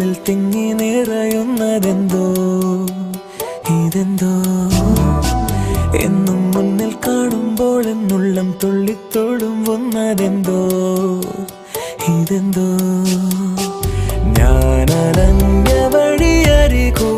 മനസ്സിൽ തിങ്ങി നിറയുന്നതെന്തോ ഇതെന്തോ എന്നും മുന്നിൽ കാണുമ്പോൾ എന്നുള്ളം തുള്ളിത്തൊടുമ്പുന്നതെന്തോ ഇതെന്തോ ഞാൻ അലഞ്ഞ വഴിയരികു